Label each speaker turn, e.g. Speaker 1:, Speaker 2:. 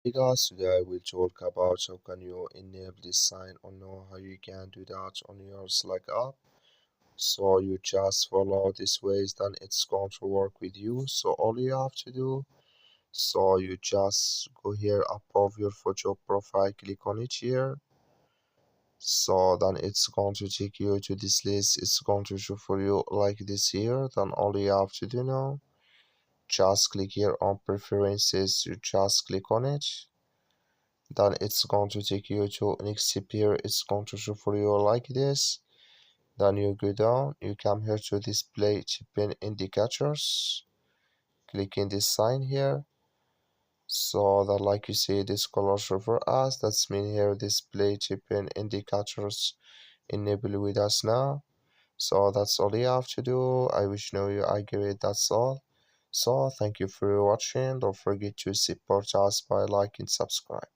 Speaker 1: Hey guys, today I will talk about how can you enable this sign or know how you can do that on your Slack app. So you just follow these ways, then it's going to work with you. So all you have to do, so you just go here above your photo profile, click on it here. So then it's going to take you to this list. It's going to show for you like this here. Then all you have to do now, just click here on preferences. You just click on it. Then it's going to take you to next here. It's going to show for you like this. Then you go down, you come here to display chip-in indicators, click in this sign here. So that like you see this color show for us, that's mean here display chip-in indicators enable with us now. So that's all you have to do. I wish you agree, that's all. So thank you for watching. Don't forget to support us by liking, subscribe.